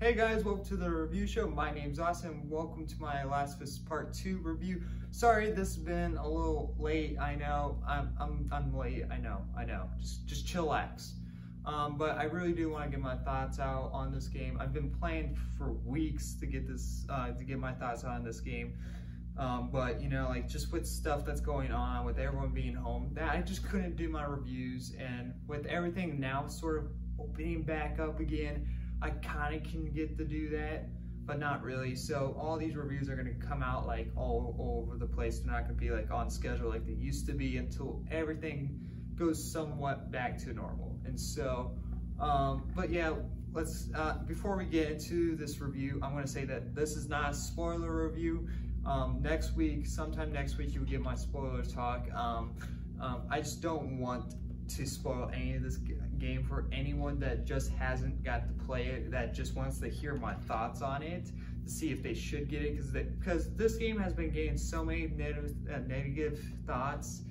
Hey guys, welcome to the review show. My name's Austin. Welcome to my Last of Us Part 2 review. Sorry, this has been a little late. I know. I'm late. I know. Just chillax. But I really do want to get my thoughts out on this game. I've been playing for weeks to get this to get my thoughts on this game. But you know, like just with stuff that's going on, with everyone being home, that I just couldn't do my reviews. And with everything now sort of opening back up again, I kind of can get to do that, but not really. So all these reviews are going to come out like all over the place. They're not going to be like on schedule like they used to be until everything goes somewhat back to normal. And so, but yeah, let's, before we get into this review, I'm going to say that this is not a spoiler review. Next week, sometime next week, you'll get my spoiler talk. I just don't want to spoil any of this game for anyone that just hasn't got to play it, that just wants to hear my thoughts on it, to see if they should get it, because this game has been getting so many negative thoughts,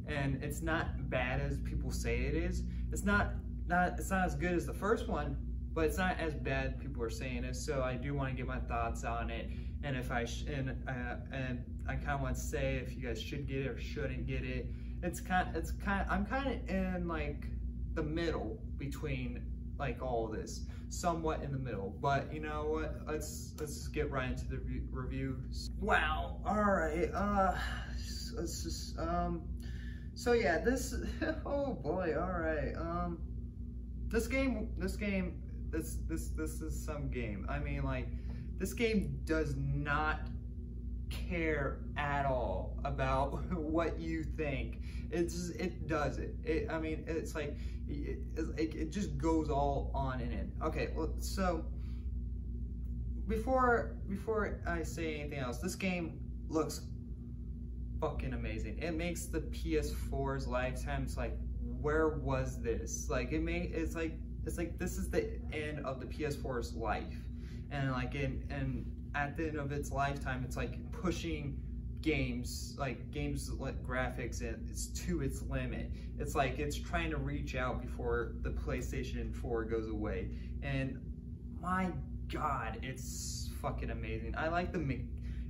and it's not bad as people say it is. It's not as good as the first one, but it's not as bad people are saying it. So I do want to get my thoughts on it, and if I I kind of want to say if you guys should get it or shouldn't get it. I'm kind of in like the middle between like all of this, somewhat in the middle. But you know what? Let's get right into the review. Wow. All right. Let's just So yeah, this. Oh boy. All right. This is some game. I mean, like, this game does not care at all about what you think. It does it. I mean, it's like it just goes all on and in. Okay, well, so before I say anything else, this game looks fucking amazing. It makes the PS4's lifetime. It's like, where was this? Like, it's like this is the end of the PS4's life, and like at the end of its lifetime, it's like pushing games like graphics, and it's to its limit. It's like it's trying to reach out before the PlayStation 4 goes away. And my God, it's fucking amazing. I like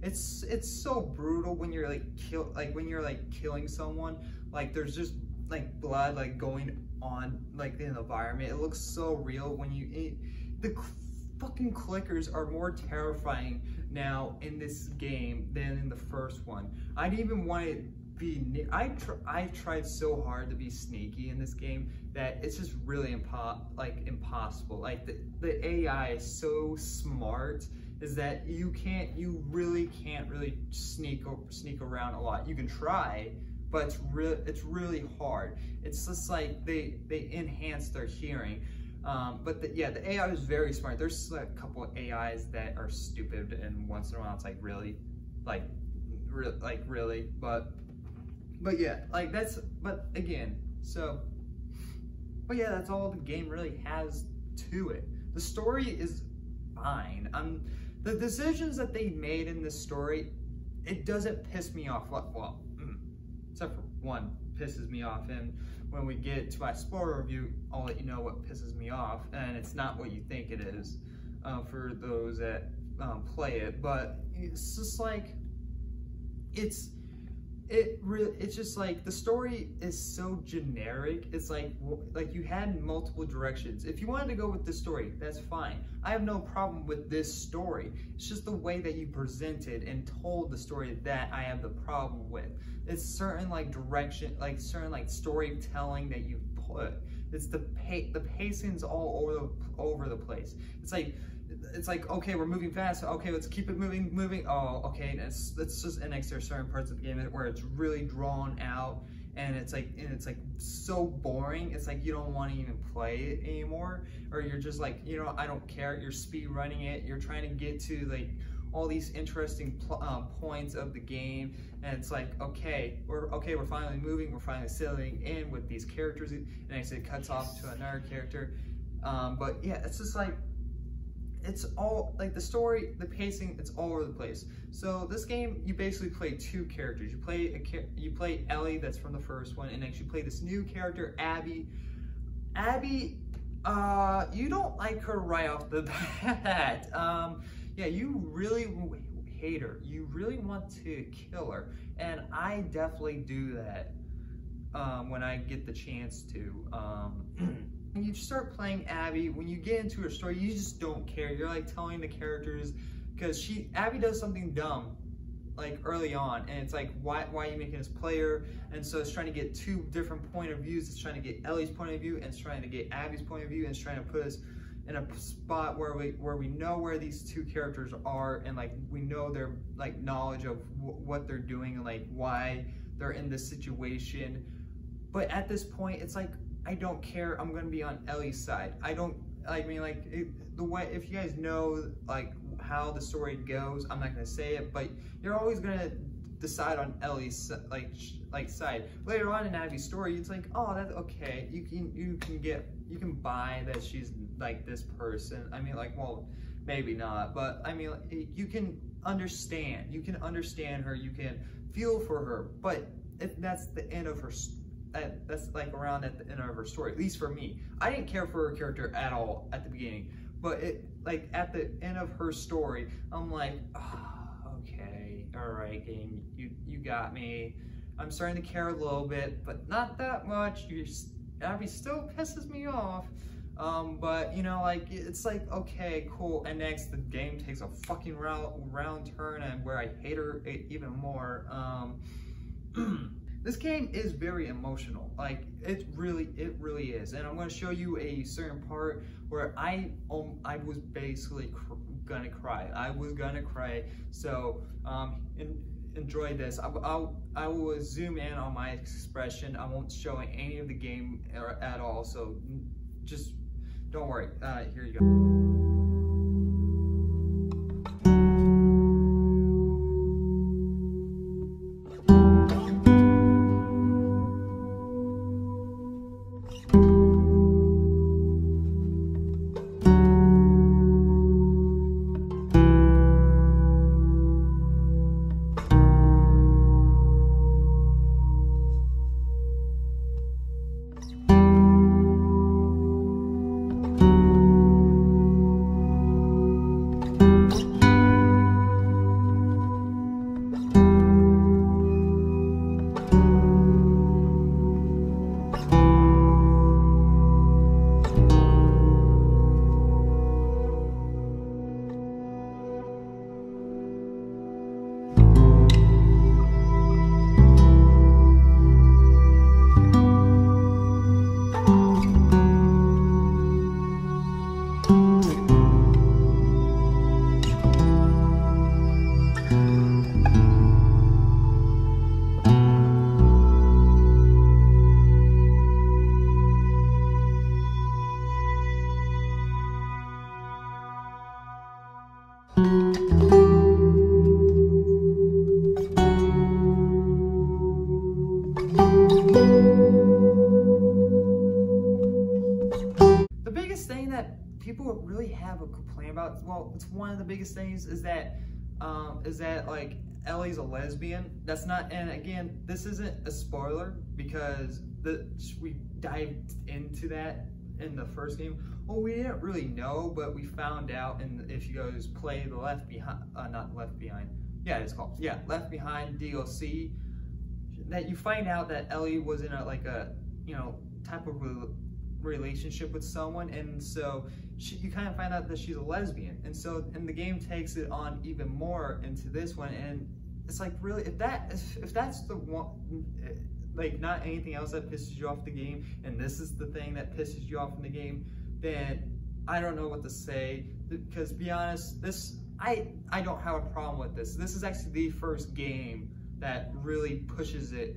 it's so brutal when you're like killing someone. Like there's just like blood like going on like in the environment. It looks so real when the fucking clickers are more terrifying now in this game than in the first one. I'd even want to be I tried so hard to be sneaky in this game that it's just really impossible. Like the AI is so smart, is that you really can't sneak around a lot. You can try, but it's really hard. It's just like they enhance their hearing. But the AI is very smart. There's a couple of AIs that are stupid, and once in a while it's like really, but yeah, like but yeah, that's all the game really has to it. The story is fine. The decisions that they made in this story, it doesn't piss me off. Well, except for one pisses me off, and when we get to my spoiler review, I'll let you know what pisses me off, and it's not what you think it is, for those that play it. But it's just like it's just like the story is so generic. It's like you had multiple directions. If you wanted to go with this story, that's fine. I have no problem with this story. It's just the way that you presented and told the story that I have the problem with. It's certain like direction, like certain like storytelling that you put. It's the pacing's all over the place. It's like, okay, we're moving fast. Okay, let's keep it moving. Oh, okay, and it's just an extra certain parts of the game where it's really drawn out, and it's like so boring. It's like you don't want to even play it anymore, or you're just like, you know, I don't care. You're speed running it. You're trying to get to like all these interesting points of the game, and it's like, okay, we're finally moving. We're finally settling in with these characters, and it cuts off to another character. But yeah, it's just like, it's all like the story, the pacing, it's all over the place. So this game, you basically play two characters. You play Ellie, that's from the first one, and then you play this new character, Abby. Abby You don't like her right off the bat. Yeah, you really hate her. You really want to kill her, and I definitely do that when I get the chance to. When you start playing Abby, when you get into her story, you just don't care. You're like telling the characters, because Abby does something dumb, like early on, and it's like, why are you making this player? And so it's trying to get two different point of views. It's trying to get Ellie's point of view, and it's trying to get Abby's point of view, and it's trying to put us in a spot where we know where these two characters are, and like we know their like knowledge of what they're doing and like why they're in this situation. But at this point, it's like, I don't care. I'm gonna be on Ellie's side. The way, if you guys know like how the story goes, I'm not gonna say it, but you're always gonna decide on Ellie's like side. Later on in Abby's story, it's like, oh, that's okay. You can buy that she's like this person. I mean, like, well, maybe not, but I mean, you can understand. You can understand her. You can feel for her. But if that's the end of her. That's like around at the end of her story, at least for me. I didn't care for her character at all at the beginning, but like at the end of her story, I'm like, oh, okay, all right, game, you got me. I'm starting to care a little bit, but not that much. Abby still pisses me off. But you know, like, it's like, okay, cool, and next the game takes a fucking round turn, and where I hate her even more. This game is very emotional, like it really is, and I'm going to show you a certain part where I was basically gonna cry. I was gonna cry. So enjoy this. I will zoom in on my expression. I won't show any of the game at all. So just don't worry. Here you go. People really have a complaint about, well, it's one of the biggest things is that like Ellie's a lesbian. That's not, and again, this isn't a spoiler because we dived into that in the first game. Well, we didn't really know, but we found out, and if you guys play the Left Behind, not Left Behind, yeah, it's called, yeah, Left Behind DLC, that you find out that Ellie was in a you know, type of relationship with someone, and so you kind of find out that she's a lesbian, and the game takes it on even more into this one, and it's like, really, if that's the one, like, not anything else that pisses you off the game, and this is the thing that pisses you off in the game, then I don't know what to say. Because, to be honest, I don't have a problem with this. This is actually the first game that really pushes it,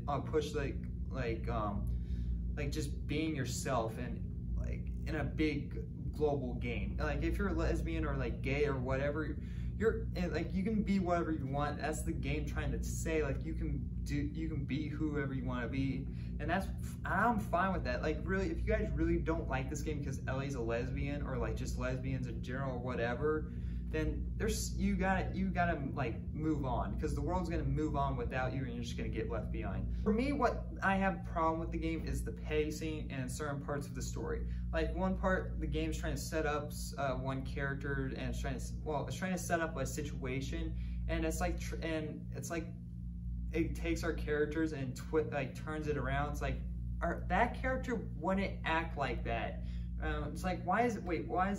like just being yourself, and like in a big global game. Like, if you're a lesbian or like gay or whatever, like, you can be whatever you want. That's the game trying to say, like, you can be whoever you want to be, and I'm fine with that. Like, really, if you guys really don't like this game because Ellie's a lesbian, or like just lesbians in general or whatever, then you gotta like move on, because the world's gonna move on without you, and you're just gonna get left behind. For me, what I have a problem with the game is the pacing and certain parts of the story. Like one part, the game's trying to set up one character, and it's trying to set up a situation, and it's like it takes our characters and turns it around. It's like that character wouldn't act like that. It's like, why is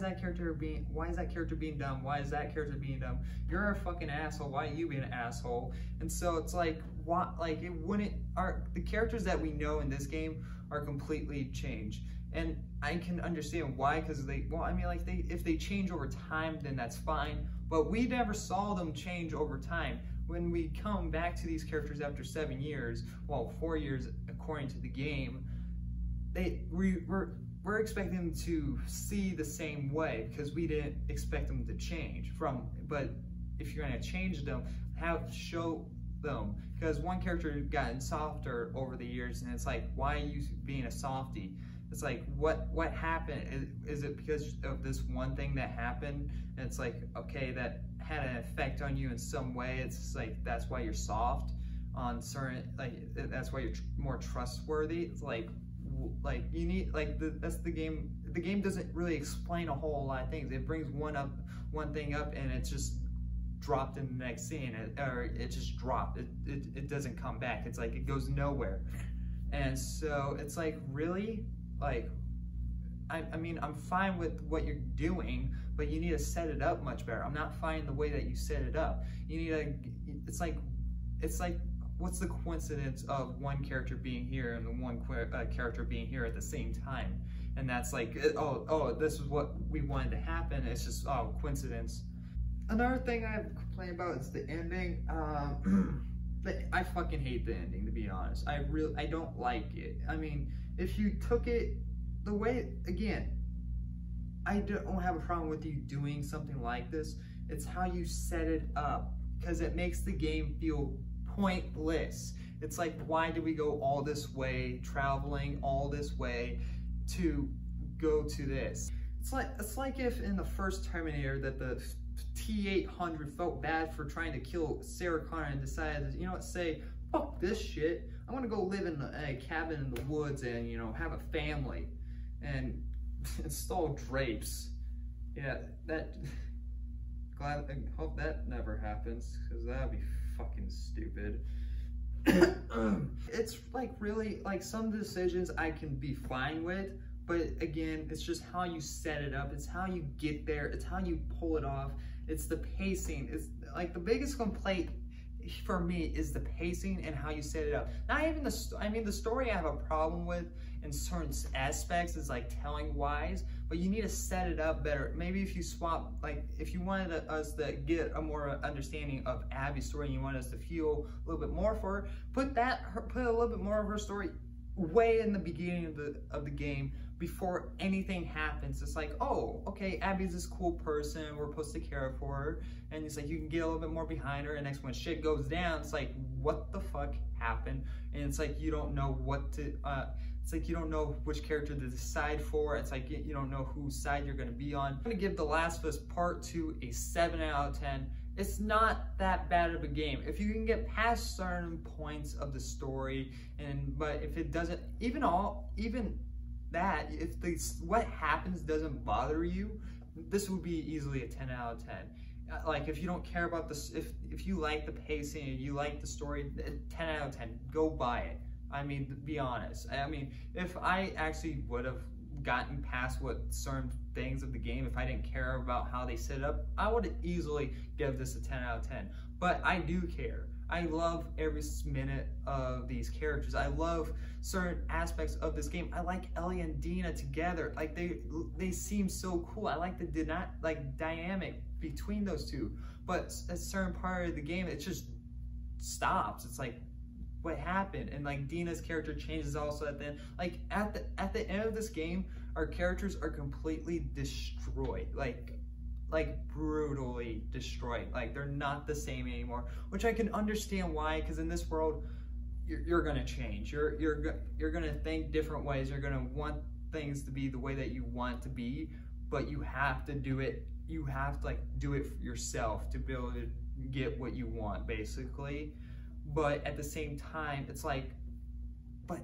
that character being dumb? Why is that character being dumb? You're a fucking asshole. Why are you being an asshole? And so it's like, the characters that we know in this game are completely changed. And I can understand why, because if they change over time, then that's fine. But we never saw them change over time. When we come back to these characters after 7 years, well, 4 years according to the game, we're expecting them to see the same way, because we didn't expect them to change but if you're going to change them, show them, because one character gotten softer over the years, and it's like, why are you being a softie? It's like, what happened? Is it because of this one thing that happened? And it's like, okay, that had an effect on you in some way. It's just like, that's why you're soft on certain, that's why you're more trustworthy. It's like you need, that's the game. The game doesn't really explain a whole lot of things. It brings one thing up, and it's just dropped in the next scene, or it just dropped. It doesn't come back. It's like, it goes nowhere. And so it's like, really, like, I mean, I'm fine with what you're doing, but you need to set it up much better. I'm not fine the way that you set it up. You need to, it's like, what's the coincidence of one character being here and the one character being here at the same time? And that's like, oh, this is what we wanted to happen. It's just, oh, coincidence. Another thing I have to complain about is the ending. I fucking hate the ending, to be honest. I don't like it. I mean, if you took it the way, again, I don't have a problem with you doing something like this. It's how you set it up, because it makes the game feel pointless. It's like, why did we go all this way, traveling all this way to go to this? It's like if in the first Terminator that the T-800 felt bad for trying to kill Sarah Connor and decided, you know what, say, fuck this shit. I'm gonna go live in a cabin in the woods and, you know, have a family and install drapes. Yeah, I hope that never happens, because that'd be fucking stupid. It's like, really, like, some decisions I can be fine with, but again, it's just how you set it up. It's how you get there. It's how you pull it off. It's the pacing. It's like, the biggest complaint for me is the pacing and how you set it up. Not even the story I have a problem with in certain aspects, is like telling wise, but you need to set it up better. Maybe if you swap, like, if you wanted us to get a more understanding of Abby's story and you want us to feel a little bit more for her, put a little bit more of her story way in the beginning of the game, before anything happens. It's like, oh, okay, Abby's this cool person, we're supposed to care for her, and it's like, you can get a little bit more behind her, and next when shit goes down, it's like, what the fuck happened? And it's like, you don't know what to, it's like, you don't know which character to decide for. It's like, you don't know whose side you're gonna be on. I'm gonna give The Last of Us Part 2 a 7 out of 10. It's not that bad of a game. If you can get past certain points of the story, but if it doesn't, even that, if what happens doesn't bother you, this would be easily a 10 out of 10. Like, if you don't care about this, if you like the pacing and you like the story, 10 out of 10, go buy it. I mean, to be honest. I mean, if I actually would have gotten past what certain things of the game, if I didn't care about how they set it up, I would easily give this a 10 out of 10. But I do care. I love every minute of these characters. I love certain aspects of this game. I like Ellie and Dina together. Like, they seem so cool. I like the dynamic between those two. But at a certain part of the game, it just stops. It's like, what happened? And like, Dina's character changes also at the end. Like, at the end of this game, our characters are completely destroyed. Like brutally destroyed. Like, they're not the same anymore, which I can understand why, because in this world, you're gonna change. You're gonna think different ways. You're gonna want things to be the way that you want it to be, but you have to do it you have to like do it yourself to be able to get what you want, basically. But at the same time, it's like, but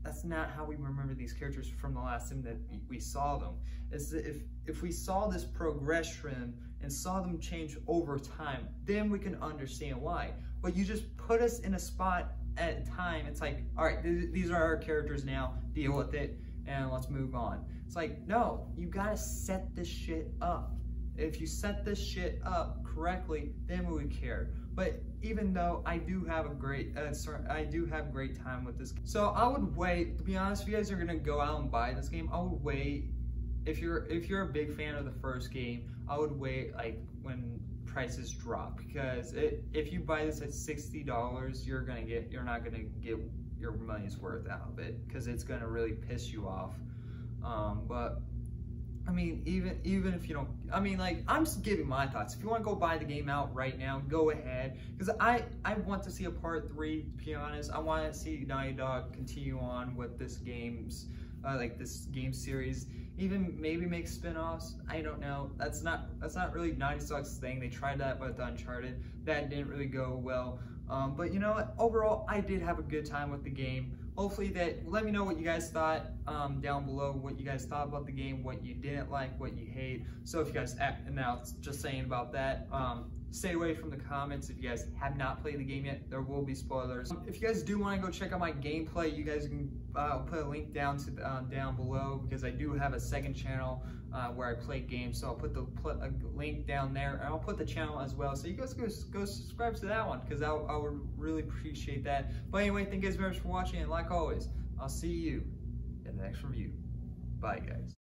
that's not how we remember these characters from the last time that we saw them. Is that if we saw this progression and saw them change over time, then we can understand why. But you just put us in a spot at a time. It's like, all right, these are our characters now, deal with it, and let's move on. It's like, no, you gotta set this shit up. If you set this shit up correctly, then we would care. But even though I do have a great, great time with this. So I would wait. To be honest, if you guys are gonna go out and buy this game, I would wait. If you're a big fan of the first game, I would wait like when prices drop, because if you buy this at $60, you're not gonna get your money's worth out of it, because it's gonna really piss you off. But I mean, even if you don't, I mean, like, I'm just giving my thoughts. If you want to go buy the game out right now, go ahead. Because I want to see a part 3, to be honest. I want to see Naughty Dog continue on with this this game series. Even maybe make spin-offs. I don't know. That's not really Naughty Dog's thing. They tried that with Uncharted. That didn't really go well. But you know what? Overall, I did have a good time with the game. Hopefully let me know what you guys thought down below, what you guys thought about the game, what you didn't like, what you hate. So if you guys, and now just saying about that, stay away from the comments. If you guys have not played the game yet, there will be spoilers. If you guys do want to go check out my gameplay, you guys can put a link down below, because I do have a second channel where I play games. So I'll put a link down there, and I'll put the channel as well. So you guys go subscribe to that one, because I would really appreciate that. But anyway, thank you guys very much for watching, and like always, I'll see you in the next review. Bye, guys.